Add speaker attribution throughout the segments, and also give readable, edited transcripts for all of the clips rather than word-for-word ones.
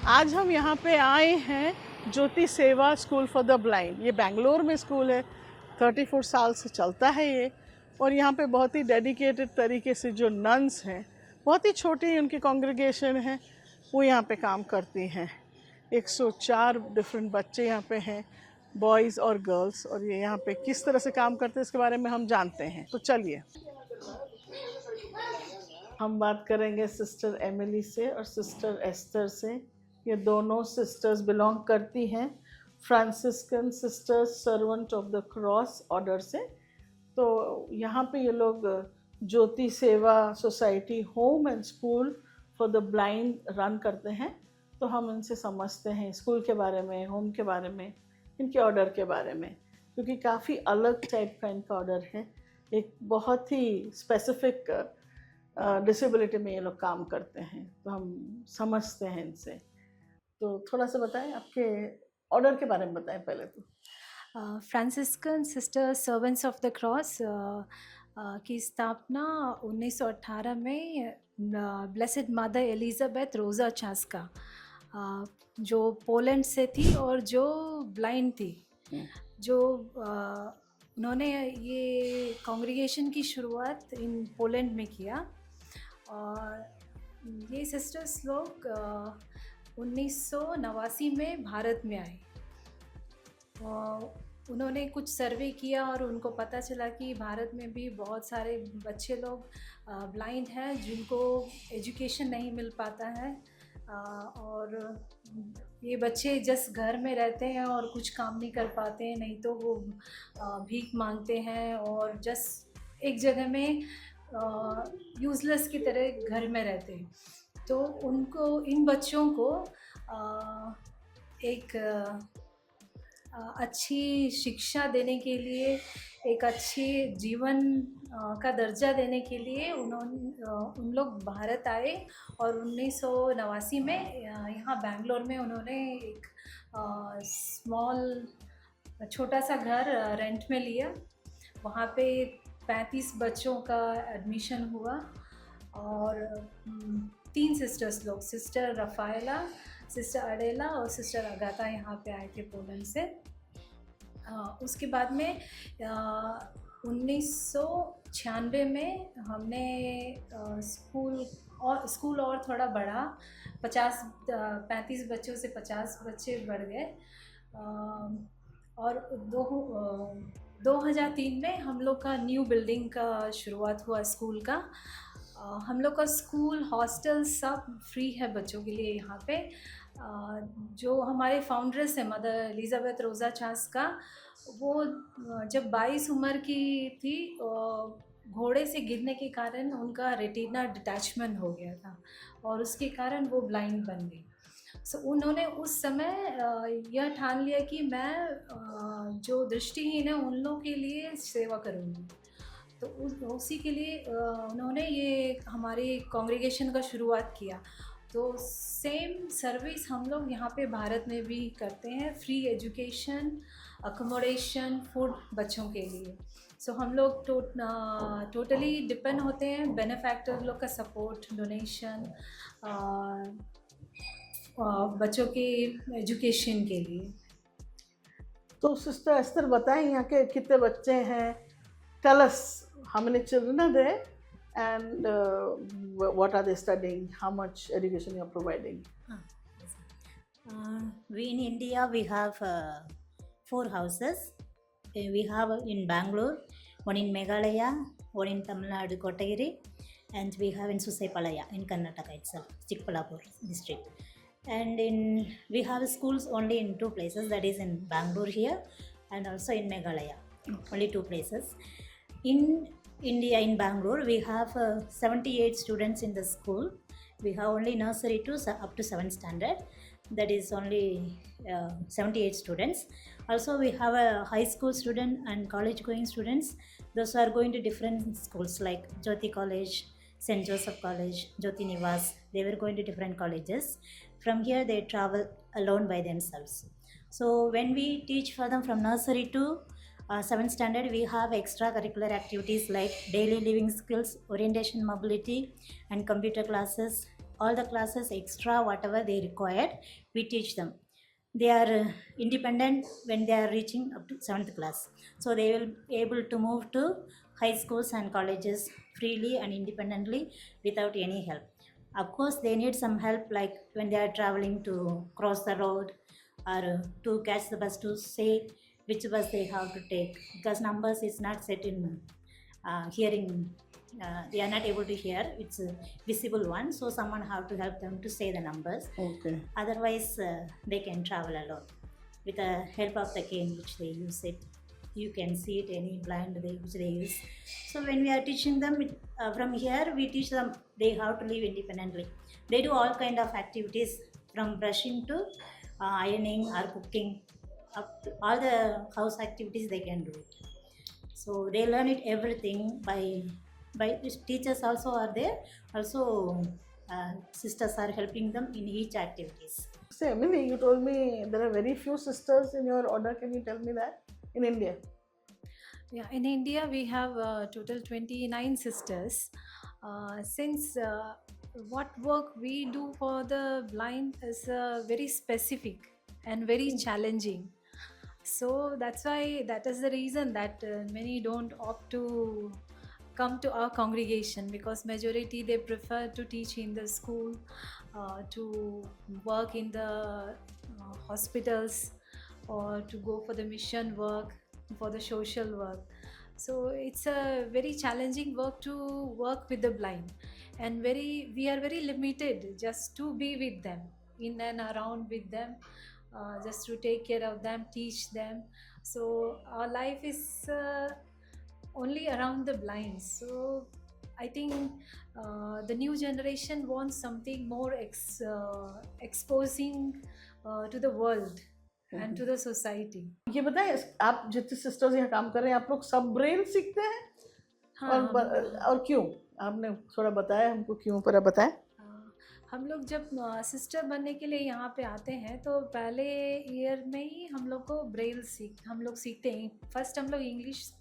Speaker 1: आज हम यहाँ पे आए हैं ज्योति सेवा स्कूल फॉर द ब्लाइंड। ये बेंगलोर में स्कूल है, 34 साल से चलता है ये। और यहाँ पे बहुत ही डेडिकेटेड तरीके से जो नन्स हैं, बहुत ही छोटी उनकी कॉन्ग्रेगेशन है, वो यहाँ पे काम करती हैं। 104 डिफरेंट बच्चे यहाँ पे हैं, बॉयज़ और गर्ल्स। और ये यहाँ पे किस तरह से काम करते हैं इसके बारे में हम जानते हैं। तो चलिए हम बात करेंगे सिस्टर एमिली से और सिस्टर एस्टर से। ये दोनों सिस्टर्स बिलोंग करती हैं Franciscan sisters servant of the cross order से। तो यहाँ पे ये लोग ज्योति सेवा society home and school for the blind run करते हैं। तो हम इनसे समझते हैं स्कूल के बारे में, होम के बारे में, इनके ऑर्डर के बारे में, क्योंकि काफ़ी अलग टाइप का इनका ऑर्डर है। एक बहुत ही स्पेसिफिक डिसेबिलिटी में ये लोग काम करते हैं, तो हम समझते हैं इनसे। तो थोड़ा सा बताएं, आपके ऑर्डर के बारे में बताएं पहले तो।
Speaker 2: Franciscan sister servants of the cross की स्थापना 1918 में ब्लेसेड मदर एलिजाबेथ रोज़ा चास्का, जो पोलैंड से थी और जो ब्लाइंड थी, जो उन्होंने ये कांग्रीगेशन की शुरुआत इन पोलैंड में किया। और ये सिस्टर्स लोग 1989 में भारत में आए। उन्होंने कुछ सर्वे किया और उनको पता चला कि भारत में भी बहुत सारे बच्चे लोग ब्लाइंड हैं जिनको एजुकेशन नहीं मिल पाता है। और ये बच्चे जस्ट घर में रहते हैं और कुछ काम नहीं कर पाते हैं, नहीं तो वो भीख मांगते हैं और जस्ट एक जगह में यूज़लेस की तरह घर में रहते हैं। तो उनको, इन बच्चों को एक अच्छी शिक्षा देने के लिए, एक अच्छी जीवन का दर्जा देने के लिए उन लोग भारत आए। और 1989 में यहाँ बेंगलोर में उन्होंने एक स्मॉल छोटा सा घर रेंट में लिया। वहाँ पे 35 बच्चों का एडमिशन हुआ और 3 सिस्टर्स लोग, सिस्टर रफ़ाएला, सिस्टर अडेला और सिस्टर अगाथा यहाँ पे आए थे पोलैंड से। उसके बाद में 1996 में हमने स्कूल और थोड़ा बढ़ा, 35 बच्चों से 50 बच्चे बढ़ गए। और 2003 में हम लोग का न्यू बिल्डिंग का शुरुआत हुआ स्कूल का। हम लोग का स्कूल, हॉस्टल सब फ्री है बच्चों के लिए यहाँ पे। जो हमारे फाउंड्रेस है मदर एलिजाबेथ रोज़ा चास्का, वो जब 22 उम्र की थी घोड़े से गिरने के कारण उनका रेटिना डिटैचमेंट हो गया था और उसके कारण वो ब्लाइंड बन गई। सो उन्होंने उस समय यह ठान लिया कि मैं जो दृष्टिहीन है उन लोगों के लिए सेवा करूँगी। तो उसी के लिए उन्होंने ये हमारी कांग्रीगेशन का शुरुआत किया। तो सेम सर्विस हम लोग यहाँ पे भारत में भी करते हैं, फ्री एजुकेशन, अकोमोडेशन, फूड बच्चों के लिए। सो हम लोग टोटली डिपेंड होते हैं बेनिफैक्टर लोग का सपोर्ट, डोनेशन, बच्चों के एजुकेशन के लिए।
Speaker 1: तो सिस्टर एस्टर बताएं यहाँ के कितने बच्चे हैं? Tell us how many children are there and what are they studying, how much education you are providing?
Speaker 3: We in India, we have 4 houses. We have in Bangalore, one in Meghalaya, one in Tamil Nadu, Kotagiri, and we have in Susaipalaya in Karnataka itself, Chikbalapur district. And we have schools only in 2 places, that is in Bangalore here and also in Meghalaya, only 2 places. In India, in Bangalore, we have 78 students in the school. We have only nursery to up to 7th standard. That is only 78 students. Also, we have a high school student and college going students. Those are going to different schools like Jyoti College, St. Joseph College, Jyoti Nivas. They were going to different colleges. From here, they travel alone by themselves. So when we teach for them from nursery to 7th standard, we have extracurricular activities like daily living skills, orientation, mobility, and computer classes, all the classes extra whatever they required, we teach them. They are independent when they are reaching up to 7th class, so they will be able to move to high schools and colleges freely and independently without any help. Of course they need some help, like when they are traveling to cross the road or to catch the bus, to say which bus they have to take, because numbers is not set in hearing. They are not able to hear, it's a visible one, so someone have to help them to say the numbers.
Speaker 1: Okay.
Speaker 3: Otherwise they can travel alone with the help of the cane which they use it. You can see it, any blind which they use. So when we are teaching them from here, we teach them they have to live independently. They do all kind of activities from brushing to ironing or cooking, up to all the house activities they can do it. So they learn it everything by teachers also are there, also sisters are helping them in each activities.
Speaker 1: So Emily, you told me there are very few sisters in your order. Can you tell me that? In India?
Speaker 2: Yeah, in India we have total 29 sisters. Since what work we do for the blind is very specific and very challenging, so that's why, that is the reason that many don't opt to come to our congregation, because majority they prefer to teach in the school, to work in the hospitals, or to go for the mission work, for the social work. So it's a very challenging work to work with the blind, and we are very limited just to be with them, in and around with them, just to take care of them, teach them. So our life is only around the blind. So I think the new generation wants something more exposing to the world and to the society.
Speaker 1: ये बताएं, आप जितने sisters यहाँ काम कर रहे हैं, आप लोग सब ब्रेल सीखते हैं?
Speaker 2: हाँ,
Speaker 1: और क्यों? आपने थोड़ा बताया हमको, क्यों पर बताएं?
Speaker 2: हम लोग जब सिस्टर बनने के लिए यहाँ पे आते हैं, तो पहले ईयर में ही हम लोग को ब्रेल हम लोग सीखते हैं. फर्स्ट हम लोग इंग्लिश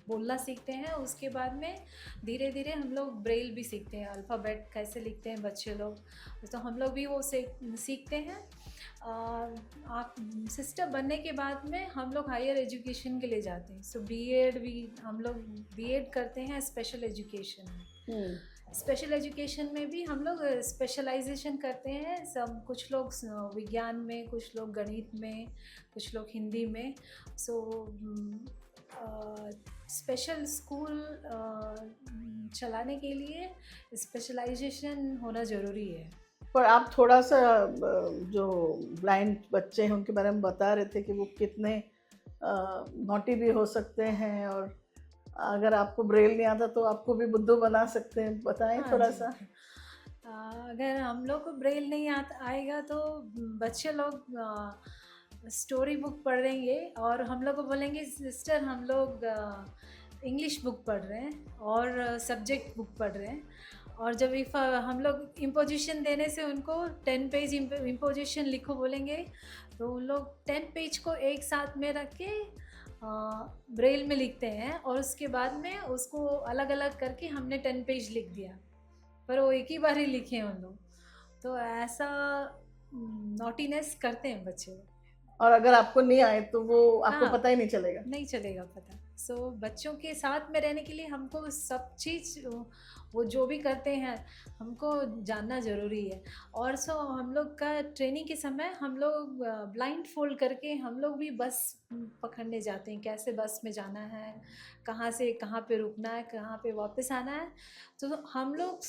Speaker 2: बोलना सीखते हैं, उसके बाद में धीरे धीरे हम लोग ब्रेल भी सीखते हैं, अल्फ़ाबेट कैसे लिखते हैं बच्चे लोग, तो हम लोग भी वो सीखते हैं. आप सिस्टर बनने के बाद में हम लोग हायर एजुकेशन के लिए जाते हैं. सो बीएड भी हम लोग बीएड करते हैं स्पेशल एजुकेशन में. स्पेशल एजुकेशन में भी हम लोग स्पेशलाइजेशन करते हैं. सब कुछ लोग विज्ञान में, कुछ लोग गणित में, कुछ लोग हिंदी में. सो स्पेशल स्कूल चलाने के लिए स्पेशलाइजेशन होना ज़रूरी है.
Speaker 1: पर आप थोड़ा सा जो ब्लाइंड बच्चे हैं उनके बारे में बता रहे थे कि वो कितने नॉटी भी हो सकते हैं, और अगर आपको ब्रेल नहीं आता तो आपको भी बुद्धू बना सकते हैं. बताएं
Speaker 2: हाँ
Speaker 1: थोड़ा
Speaker 2: जी.
Speaker 1: सा.
Speaker 2: अगर हम लोग को ब्रेल नहीं आएगा तो बच्चे लोग स्टोरी बुक पढ़ेंगे और हम लोग को बोलेंगे सिस्टर हम लोग इंग्लिश बुक पढ़ रहे हैं और सब्जेक्ट बुक पढ़ रहे हैं. और जब हम लोग इम्पोजिशन देने से उनको 10 पेज इम्पोजिशन लिखो बोलेंगे, तो उन लोग 10 पेज को एक साथ में रख के ब्रेल में लिखते हैं, और उसके बाद में उसको अलग अलग करके हमने 10 पेज लिख दिया, पर वो एक ही बार ही लिखे हैं उन लोग. तो ऐसा नॉटीनेस करते हैं बच्चे.
Speaker 1: और अगर आपको नहीं आए तो वो आपको
Speaker 2: हाँ,
Speaker 1: पता ही नहीं चलेगा.
Speaker 2: नहीं चलेगा पता. सो बच्चों के साथ में रहने के लिए हमको सब चीज़ वो जो भी करते हैं हमको जानना ज़रूरी है. और सो हम लोग का ट्रेनिंग के समय हम लोग ब्लाइंड फोल्ड करके हम लोग भी बस पकड़ने जाते हैं, कैसे बस में जाना है, कहाँ से कहाँ पे रुकना है, कहाँ पे वापस आना है. तो हम लोग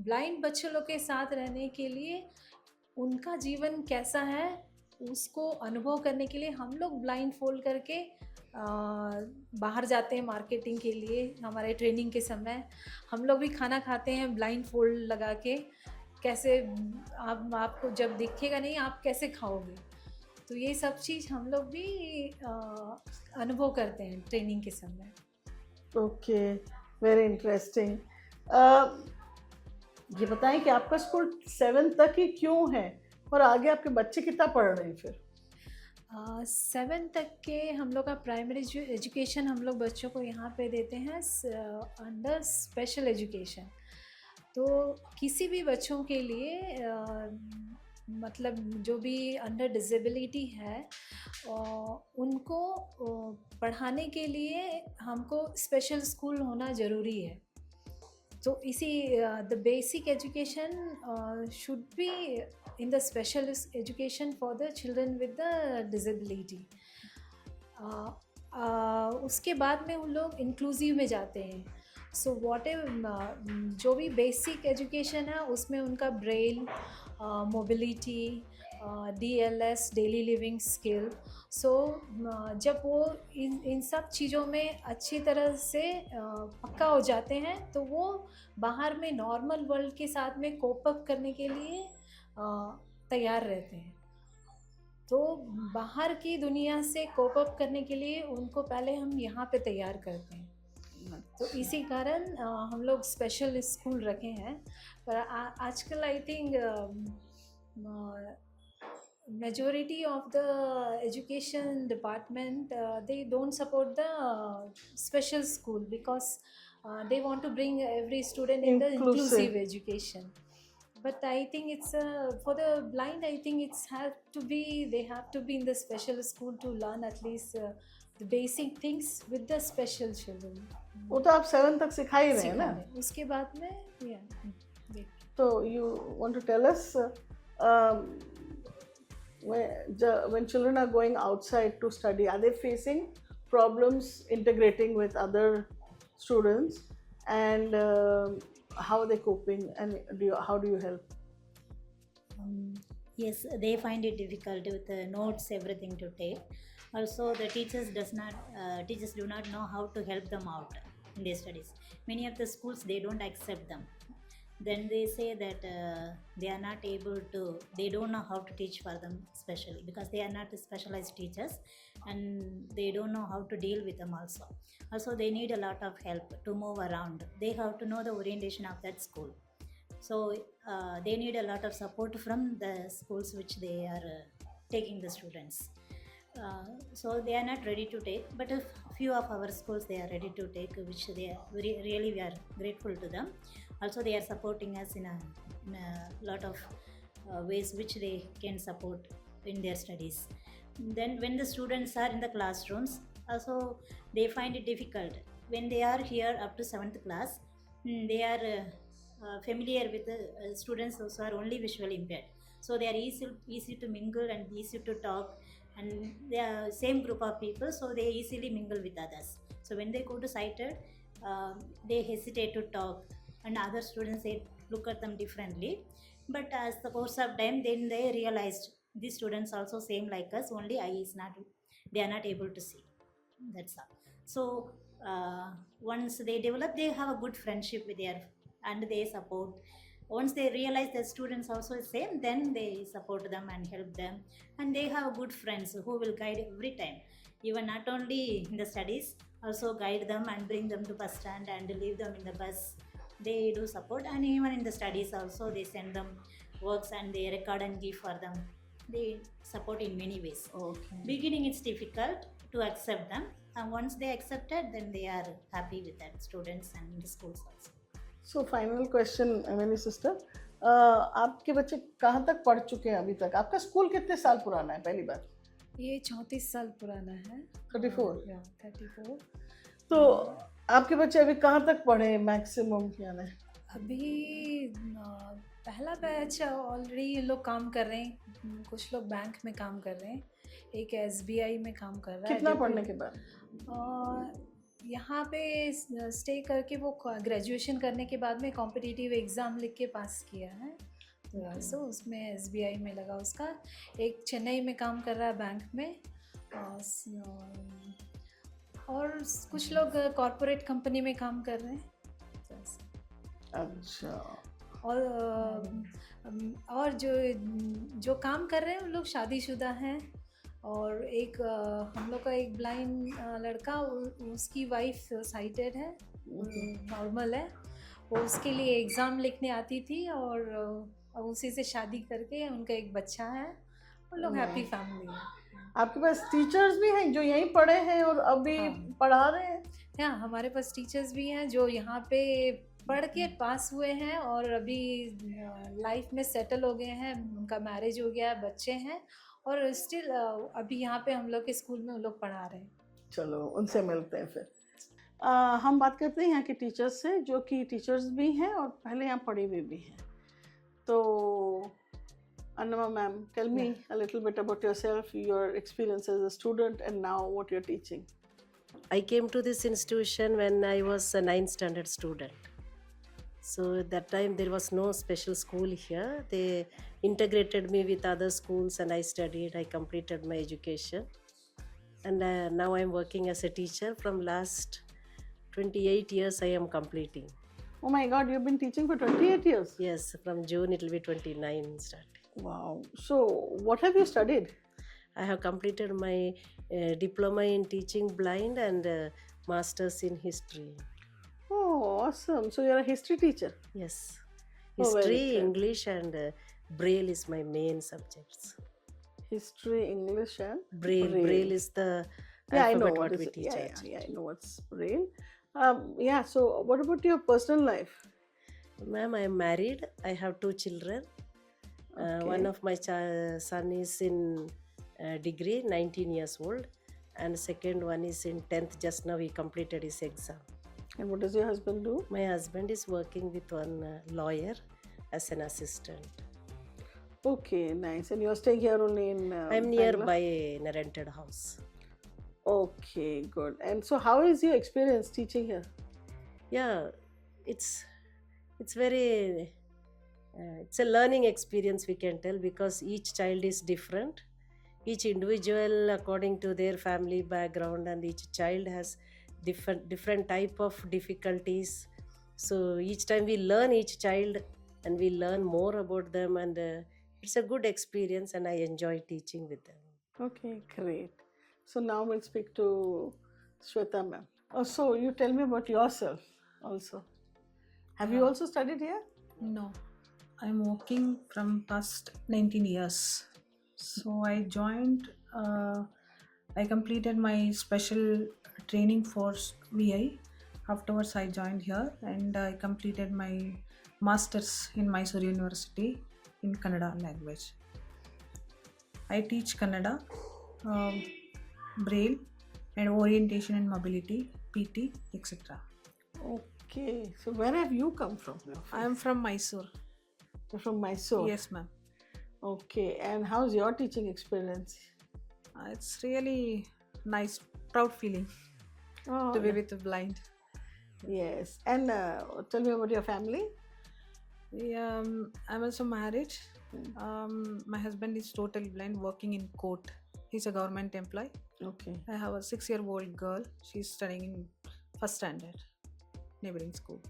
Speaker 2: ब्लाइंड बच्चों लोग के साथ रहने के लिए, उनका जीवन कैसा है उसको अनुभव करने के लिए हम लोग ब्लाइंड फोल्ड करके बाहर जाते हैं मार्केटिंग के लिए. हमारे ट्रेनिंग के समय हम लोग भी खाना खाते हैं ब्लाइंड फोल्ड लगा के, कैसे आपको जब दिखेगा नहीं आप कैसे खाओगे. तो ये सब चीज़ हम लोग भी अनुभव करते हैं ट्रेनिंग के समय.
Speaker 1: Okay, very interesting. ये बताएं कि आपका स्कूल 7 तक ही क्यों है, और आगे आपके बच्चे कितना पढ़ रहे हैं फिर?
Speaker 2: 7 तक के हम लोग का प्राइमरी एजुकेशन हम लोग बच्चों को यहाँ पे देते हैं अंडर स्पेशल एजुकेशन. तो किसी भी बच्चों के लिए मतलब जो भी अंडर डिसेबिलिटी है उनको पढ़ाने के लिए हमको स्पेशल स्कूल होना ज़रूरी है। तो इसी the basic education should be in the special education for the children with the disability. उसके बाद में उन लोग इंक्लूसिव में जाते हैं। सो जो भी बेसिक एजुकेशन है उसमें उनका Braille, mobility, DLS daily living skill. So जब वो इन सब चीज़ों में अच्छी तरह से पक्का हो जाते हैं तो वो बाहर में नॉर्मल वर्ल्ड के साथ में कोप अप करने के लिए तैयार रहते हैं। तो बाहर की दुनिया से कोप अप करने के लिए उनको पहले हम यहाँ पे तैयार करते हैं। तो इसी कारण हम लोग स्पेशल स्कूल रखे हैं। पर आजकल I think majority of the education department they don't support the special school because they want to bring every student in the inclusive education. But I think it's for the blind, I think they have to be in the special school to learn at least the basic things with the special children.
Speaker 1: वो तो आप 7 तक सिखा ही रहे हैं ना।
Speaker 2: उसके बाद में
Speaker 1: तो you want to tell us when children are going outside to study, are they facing problems integrating with other students, and how are they coping, and how do you help?
Speaker 3: Yes, they find it difficult with the notes, everything to take. Also, the teachers do not know how to help them out in their studies. Many of the schools, they don't accept them. Then they say that they are not able to, they don't know how to teach for them specially because they are not specialized teachers, and they don't know how to deal with them also. Also, they need a lot of help to move around. They have to know the orientation of that school. So they need a lot of support from the schools which they are taking the students. So they are not ready to take, but a few of our schools they are ready to take, which they are really we are grateful to them. Also, they are supporting us in a lot of ways which they can support in their studies. Then when the students are in the classrooms, also they find it difficult. When they are here up to 7th class, they are familiar with the students who are only visually impaired. So they are easy to mingle and easy to talk, and they are same group of people, so they easily mingle with others. So when they go to sighted, they hesitate to talk, and other students they look at them differently. But as the course of time, then they realized these students also same like us, only eye is not, they are not able to see. That's all. So once they develop, they have a good friendship with their, and they support. Once they realize the students also the same, then they support them and help them, and they have good friends who will guide every time, even not only in the studies, also guide them and bring them to bus stand and leave them in the bus. They do support, and even in the studies also they send them works and they record and give for them. They support in many ways.
Speaker 1: Okay.
Speaker 3: Beginning it's difficult to accept them, and once they accept it, then they are happy with that, students and the schools also.
Speaker 1: So final question, मेरी sister, आपके बच्चे कहाँ तक पढ़ चुके हैं अभी तक? आपका स्कूल कितने साल पुराना है? पहली बात
Speaker 2: ये 34 साल पुराना है।
Speaker 1: 34। तो आपके बच्चे अभी कहाँ तक पढ़े मैक्सिमम? यानी
Speaker 2: अभी पहला बैच ऑलरेडी ये लोग काम कर रहे हैं, कुछ लोग बैंक में काम कर रहे हैं, एक SBI में काम कर रहा है।
Speaker 1: कितना पढ़ने के बाद?
Speaker 2: यहाँ पे स्टे करके वो ग्रेजुएशन करने के बाद में कॉम्पिटिटिव एग्ज़ाम लिख के पास किया है, तो सो उसमें SBI में लगा उसका। एक चेन्नई में काम कर रहा है बैंक में, और कुछ लोग कॉरपोरेट कंपनी में काम कर रहे हैं।
Speaker 1: अच्छा।
Speaker 2: और जो काम कर रहे हैं उन लोग शादीशुदा हैं, और एक हम लोग का एक ब्लाइंड लड़का, उसकी वाइफ साइटेड है, नॉर्मल है, वो उसके लिए एग्ज़ाम लिखने आती थी, और उसी से शादी करके उनका एक बच्चा है। उन लोग हैप्पी फैमिली है।
Speaker 1: आपके पास टीचर्स भी हैं जो यहीं पढ़े हैं और अभी पढ़ा रहे हैं?
Speaker 2: हाँ, हमारे पास टीचर्स भी हैं जो यहाँ पे पढ़ के पास हुए हैं और अभी लाइफ में सेटल हो गए हैं, उनका मैरिज हो गया है, बच्चे हैं और स्टिल अभी यहाँ पे हम लोग के स्कूल में उन लोग पढ़ा रहे हैं।
Speaker 1: चलो उनसे मिलते हैं फिर। हम बात करते हैं यहाँ के टीचर्स से, जो कि टीचर्स भी हैं और पहले यहाँ पढ़े हुए भी हैं। तो Annama ma'am, tell me a little bit about yourself, your experience as a student and now what you're teaching.
Speaker 4: I came to this institution when I was a 9th standard student. So at that time there was no special school here. They integrated me with other schools and I studied. I completed my education. And now I'm working as a teacher. From last 28 years I am completing.
Speaker 1: Oh my God, you've been teaching for 28 years?
Speaker 4: Yes, from June it will be 29 starting.
Speaker 1: Wow. So what have you studied?
Speaker 4: I have completed my diploma in teaching blind and masters in history.
Speaker 1: Oh, awesome. So you're a history teacher?
Speaker 4: Yes.
Speaker 1: Oh, very
Speaker 4: History,
Speaker 1: good.
Speaker 4: English and Braille is my main subjects.
Speaker 1: History, English and
Speaker 4: Braille is the
Speaker 1: Yeah, I know
Speaker 4: alphabet
Speaker 1: what
Speaker 4: we
Speaker 1: is it.
Speaker 4: teach.
Speaker 1: Yeah, I know what's Braille. Yeah, so what about your personal life?
Speaker 4: Ma'am, I am married. I have 2 children.
Speaker 1: Okay.
Speaker 4: One of my son is in degree, 19 years old, and second one is in 10th. Just now he completed his exam.
Speaker 1: And what does your husband do?
Speaker 4: My husband is working with one lawyer as an assistant.
Speaker 1: Okay, nice. And you're staying here only in
Speaker 4: I'm
Speaker 1: Bangalore?
Speaker 4: nearby in a rented house.
Speaker 1: Okay, good. And so how is your experience teaching here?
Speaker 4: Yeah, it's very it's a learning experience, we can tell, because each child is different, each individual according to their family background, and each child has different type of difficulties. So each time we learn each child and we learn more about them, and it's a good experience and I enjoy teaching with them.
Speaker 1: Okay, great. So now we'll speak to Shweta ma'am. Oh, so you tell me about yourself also. Have you also studied here?
Speaker 5: No, I'm working from past 19 years. So I joined, I completed my special training for VI. Afterwards I joined here and I completed my master's in Mysore University in Kannada language. I teach Kannada, Braille and orientation and mobility, PT, etc.
Speaker 1: Okay, so where have you come from?
Speaker 5: I am from Mysore.
Speaker 1: You're from Mysore?
Speaker 5: Yes, ma'am.
Speaker 1: Okay, and how's your teaching experience?
Speaker 5: It's really nice, proud feeling
Speaker 1: Oh,
Speaker 5: to be with the blind.
Speaker 1: yes. And tell me about your family.
Speaker 5: Yeah, I'm also married. My husband is totally blind, working in court. He's a government employee.
Speaker 1: Okay.
Speaker 5: I have a 6-year-old girl. She's studying in first standard, neighboring school.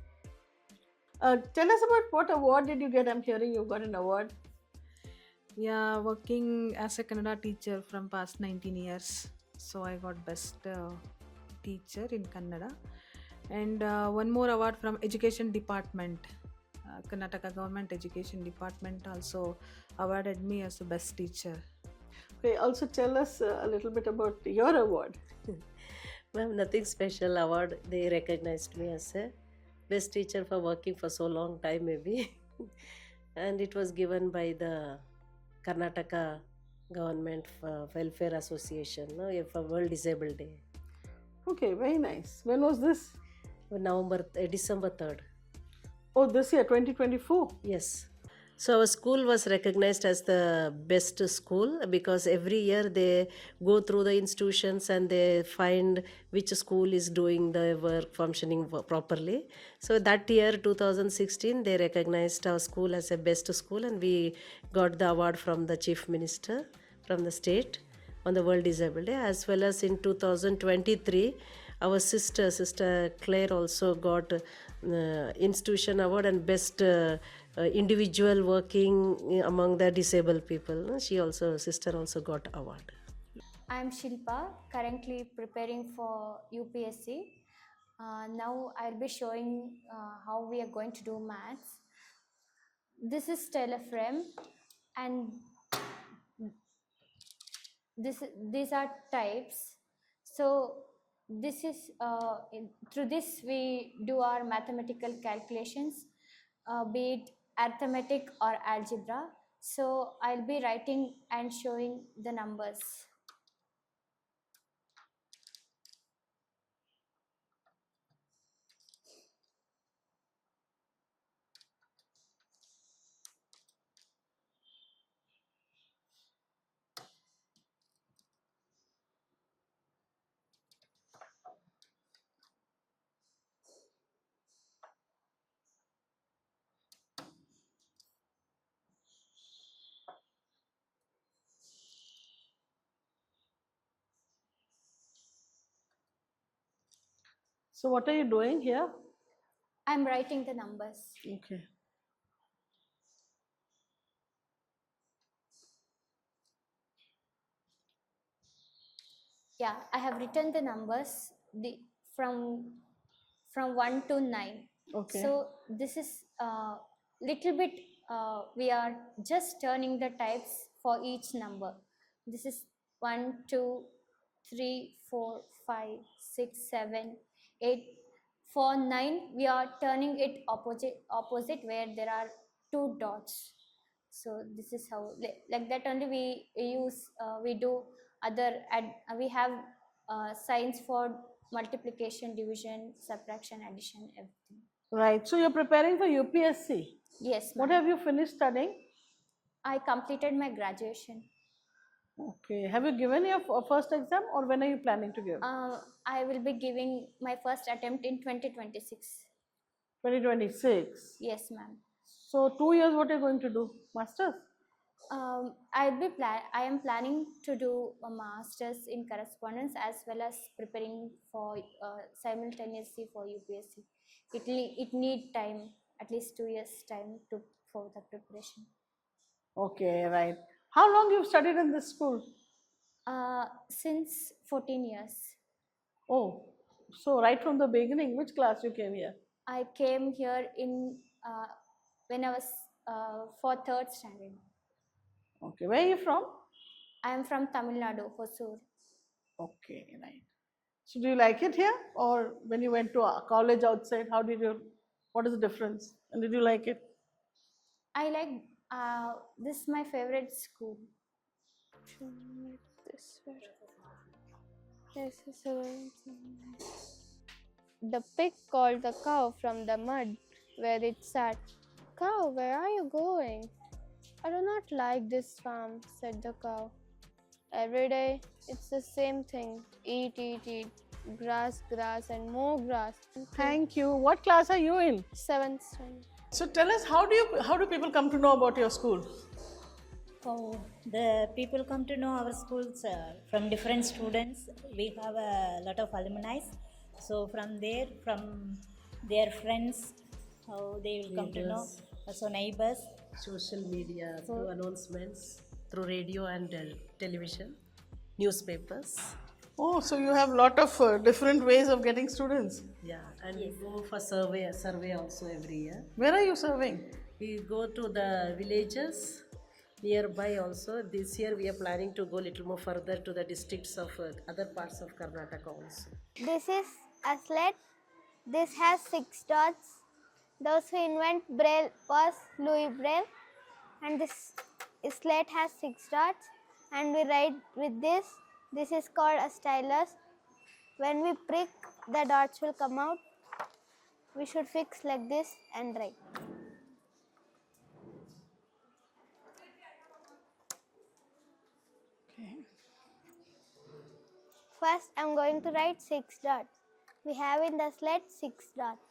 Speaker 1: Tell us about what award did you get? I'm hearing you got an award.
Speaker 5: Yeah, working as a Kannada teacher from past 19 years. So I got best teacher in Kannada. And one more award from Education Department. Karnataka Government Education Department also awarded me as the best teacher.
Speaker 1: Okay, also tell us a little bit about your award.
Speaker 4: Ma'am, nothing special award. They recognized me as a best teacher for working for so long time maybe. And it was given by the Karnataka Government Welfare Association, no, for World Disabled Day.
Speaker 1: Okay, very nice. When was this?
Speaker 4: December 3rd.
Speaker 1: Oh, this year, 2024.
Speaker 4: Yes. So our school was recognized as the best school because every year they go through the institutions and they find which school is doing the work functioning properly. So that year 2016 they recognized our school as a best school and we got the award from the Chief Minister from the state on the World Disabled Day, as well as in 2023 our sister Claire also got institution award and best individual working among the disabled people. Sister also got award.
Speaker 6: I'm Shilpa, currently preparing for UPSC. Now I'll be showing how we are going to do maths. This is teleframe and these are types. So this is through this we do our mathematical calculations, be it arithmetic or algebra. So I'll be writing and showing the numbers.
Speaker 1: So what are you doing here?
Speaker 6: I'm writing the numbers.
Speaker 1: Okay.
Speaker 6: Yeah, I have written the numbers from 1 to 9.
Speaker 1: Okay.
Speaker 6: So this is little bit, we are just turning the types for each number. This is 1, 2, 3, 4, 5, 6, 7, 8. For 9, we are turning it opposite where there are 2 dots. So this is how, like that only we use, we do other, we have signs for multiplication, division, subtraction, addition, everything.
Speaker 1: Right. So you're preparing for UPSC.
Speaker 6: Yes,
Speaker 1: What
Speaker 6: ma'am.
Speaker 1: have you finished studying?
Speaker 6: I completed my graduation.
Speaker 1: Okay. Have you given your first exam, or when are you planning to give?
Speaker 6: I will be giving my first attempt in 2026.
Speaker 1: 2026.
Speaker 6: Yes, ma'am.
Speaker 1: So 2 years, what are you going to do? Masters?
Speaker 6: I am planning to do a master's in correspondence as well as preparing for simultaneously for UPSC. It need time, at least 2 years time for the preparation.
Speaker 1: Okay, right. How long you've studied in this school?
Speaker 6: Since 14 years.
Speaker 1: Oh, so right from the beginning, which class you came here?
Speaker 6: I came here in when I was for 3rd standard.
Speaker 1: Okay, where are you from?
Speaker 6: I am from Tamil Nadu, Hosur.
Speaker 1: Okay, right. So do you like it here, or when you went to a college outside, what is the difference? And did you like it?
Speaker 6: I like this is my favorite school.
Speaker 7: The pig called the cow from the mud where it sat. Cow, where are you going? I do not like this farm, said the cow. Every day it's the same thing. Eat, eat, eat. Grass, grass, and more grass.
Speaker 1: Thank you. What class are you in?
Speaker 7: 7th standard.
Speaker 1: So tell us, how do people come to know about your school?
Speaker 3: Oh, the people come to know our schools from different students. We have a lot of alumni. So from their friends, how they will come to know. Also neighbors.
Speaker 4: Social media, through announcements, through radio and television, newspapers.
Speaker 1: Oh, so you have a lot of different ways of getting students.
Speaker 4: Yeah, and we go for survey also every year.
Speaker 1: Where are you serving?
Speaker 4: We go to the villages nearby also. This year we are planning to go a little more further to the districts of other parts of Karnataka also.
Speaker 7: This is a sled. This has 6 dots. Those who invent Braille was Louis Braille. And this sled has 6 dots. And we write with this. This is called a stylus. When we prick, the dots will come out. We should fix like this and write. First, I am going to write 6 dots. We have in the sled 6 dots.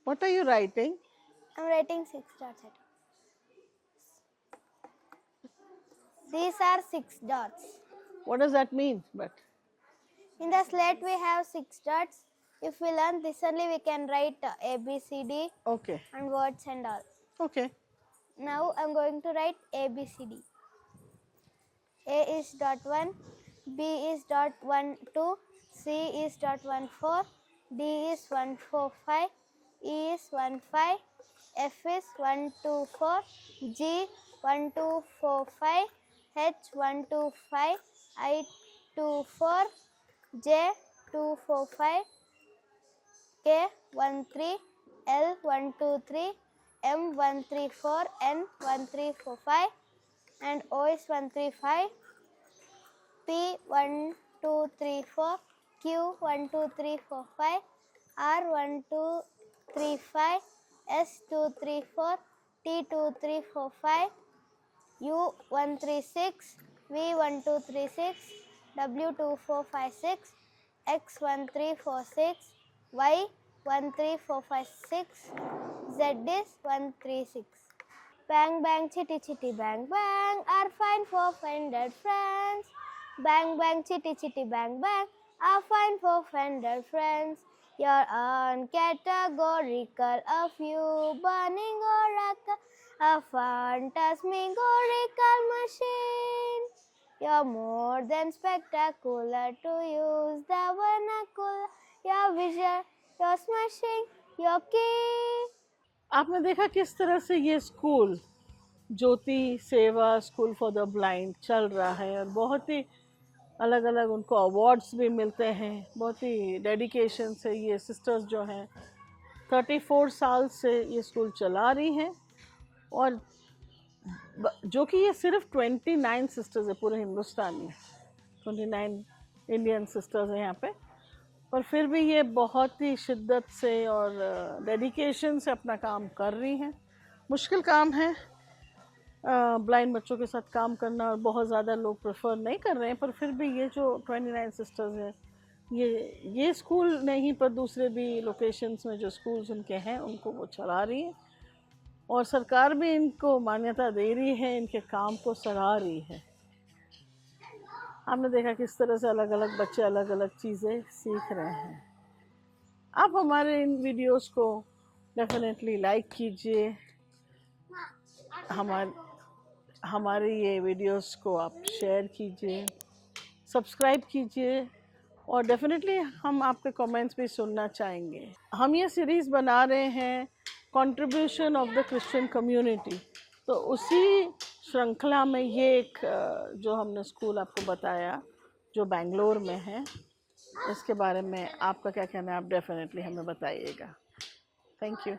Speaker 1: What are you writing?
Speaker 7: I am writing 6 dots. These are 6 dots.
Speaker 1: What does that mean? But
Speaker 7: In the slate we have 6 dots. If we learn this only, we can write A, B, C, D
Speaker 1: okay,
Speaker 7: and words and all.
Speaker 1: okay.
Speaker 7: Now I am going to write A, B, C, D. A is dot 1, B is dot 1, 2, C is dot 1, 4, D is 1, 4, 5, E is 1 5, F is 1 2 4, G 1 2 4 5, H 1 2 5, I 2 4, J 2 4 5, K 1 3, L 1 2 3, M 1 3 4, N 1 3 4 5, and O is 1 3 5, P 1 2 3 4, Q 1 2 3 4 5, R 1 2 3 5, S 2 3 4, T 2 3 4 5, U 1 3 6, V 1 2 3 6, W 2 4 5 6, X 1 3 4 6, Y 1 3 4 5 6, Z is 1 3 6. Bang bang chitty chitty bang bang, our fine four fended friends. Bang bang chitty chitty bang bang, our fine four fended friends. You're uncategorical, a few burning oracle, a phantasmagorical machine. You're more than spectacular, to use the vernacular. Your vision, your smashing, your key.
Speaker 1: आपने देखा किस तरह से ये school ज्योति सेवा school for the blind चल रहा है, और बहुत ही अलग अलग उनको अवार्ड्स भी मिलते हैं। बहुत ही डेडिकेशन से ये सिस्टर्स जो हैं 34 साल से ये स्कूल चला रही हैं, और जो कि ये सिर्फ 29 सिस्टर्स है पूरे हिंदुस्तान में, 29 इंडियन सिस्टर्स हैं यहाँ पे, पर फिर भी ये बहुत ही शिद्दत से और डेडिकेशन से अपना काम कर रही हैं। मुश्किल काम है ब्लाइंड बच्चों के साथ काम करना, और बहुत ज़्यादा लोग प्रेफर नहीं कर रहे हैं, पर फिर भी ये जो 29 सिस्टर्स हैं ये स्कूल नहीं पर दूसरे भी लोकेशंस में जो स्कूल्स उनके हैं उनको वो चला रही हैं, और सरकार भी इनको मान्यता दे रही है, इनके काम को सराह रही है। आपने देखा किस तरह से अलग अलग बच्चे अलग अलग चीज़ें सीख रहे हैं। आप हमारे इन वीडियोस को डेफिनेटली लाइक कीजिए, हमारे ये वीडियोस को आप शेयर कीजिए, सब्सक्राइब कीजिए, और डेफिनेटली हम आपके कमेंट्स भी सुनना चाहेंगे। हम ये सीरीज़ बना रहे हैं contribution of the Christian community, तो उसी श्रृंखला में ये एक जो हमने स्कूल आपको बताया जो बेंगलोर में है, इसके बारे में आपका क्या कहना है आप डेफिनेटली हमें बताइएगा। Thank you.